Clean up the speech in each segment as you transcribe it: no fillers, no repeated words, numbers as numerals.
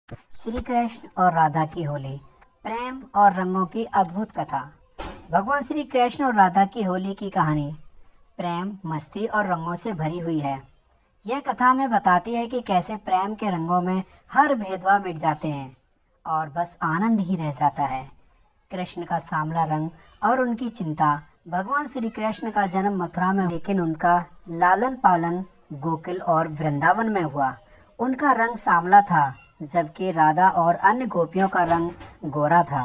श्री कृष्ण और राधा की होली, प्रेम और रंगों की अद्भुत कथा। भगवान श्री कृष्ण और राधा की होली की कहानी प्रेम, मस्ती और रंगों से भरी हुई है। यह कथा हमें बताती है कि कैसे प्रेम के रंगों में हर भेदभाव मिट जाते हैं और बस आनंद ही रह जाता है। कृष्ण का सांवला रंग और उनकी चिंता। भगवान श्री कृष्ण का जन्म मथुरा में, लेकिन उनका लालन पालन गोकुल और वृंदावन में हुआ। उनका रंग सांवला था, जबकि राधा और अन्य गोपियों का रंग गोरा था।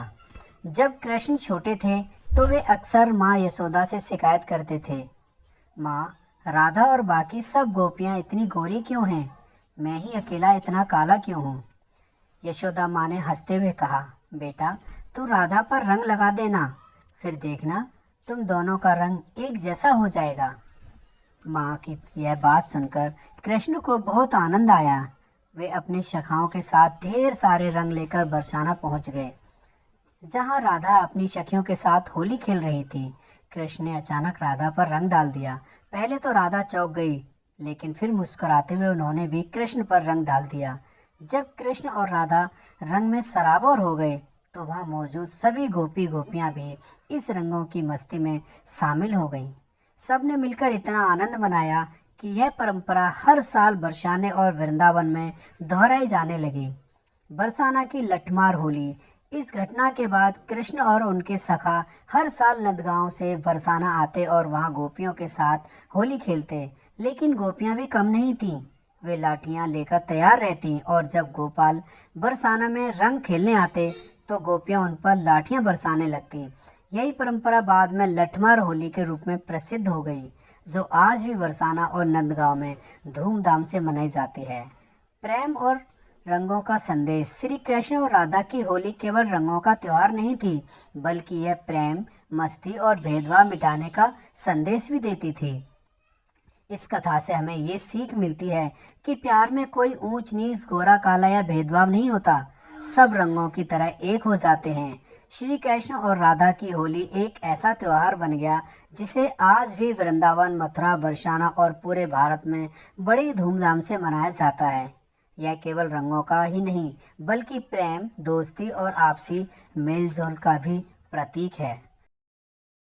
जब कृष्ण छोटे थे तो वे अक्सर माँ यशोदा से शिकायत करते थे, माँ, राधा और बाकी सब गोपियाँ इतनी गोरी क्यों हैं? मैं ही अकेला इतना काला क्यों हूँ? यशोदा माँ ने हंसते हुए कहा, बेटा, तू राधा पर रंग लगा देना, फिर देखना तुम दोनों का रंग एक जैसा हो जाएगा। माँ की यह बात सुनकर कृष्ण को बहुत आनंद आया। वे अपनी सखाओं के साथ ढेर सारे रंग लेकर बरसाना पहुँच गए, जहाँ राधा अपनी सखियों के साथ होली खेल रही थी। कृष्ण ने अचानक राधा पर रंग डाल दिया। पहले तो राधा चौंक गई, लेकिन फिर मुस्कुराते हुए उन्होंने भी कृष्ण पर रंग डाल दिया। जब कृष्ण और राधा रंग में सराबोर हो गए तो वहाँ मौजूद सभी गोपियाँ भी इस रंगों की मस्ती में शामिल हो गईं। सबने मिलकर इतना आनंद मनाया कि यह परंपरा हर साल बरसाने और वृंदावन में दोहराई जाने लगी। बरसाना की लठमार होली। इस घटना के बाद कृष्ण और उनके सखा हर साल नंदगांव से बरसाना आते और वहां गोपियों के साथ होली खेलते। लेकिन गोपियां भी कम नहीं थीं। वे लाठियां लेकर तैयार रहती और जब गोपाल बरसाना में रंग खेलने आते तो गोपियां उन पर लाठियां बरसाने लगती। यही परंपरा बाद में लठमार होली के रूप में प्रसिद्ध हो गई, जो आज भी बरसाना और नंदगांव में धूमधाम से मनाई जाती है। प्रेम और रंगों का संदेश। श्री कृष्ण और राधा की होली केवल रंगों का त्योहार नहीं थी, बल्कि यह प्रेम, मस्ती और भेदभाव मिटाने का संदेश भी देती थी। इस कथा से हमें ये सीख मिलती है कि प्यार में कोई ऊंच नीच, गोरा काला या भेदभाव नहीं होता। सब रंगों की तरह एक हो जाते हैं। श्री कृष्ण और राधा की होली एक ऐसा त्योहार बन गया जिसे आज भी वृंदावन, मथुरा, बरसाना और पूरे भारत में बड़ी धूमधाम से मनाया जाता है। यह केवल रंगों का ही नहीं, बल्कि प्रेम, दोस्ती और आपसी मेलजोल का भी प्रतीक है।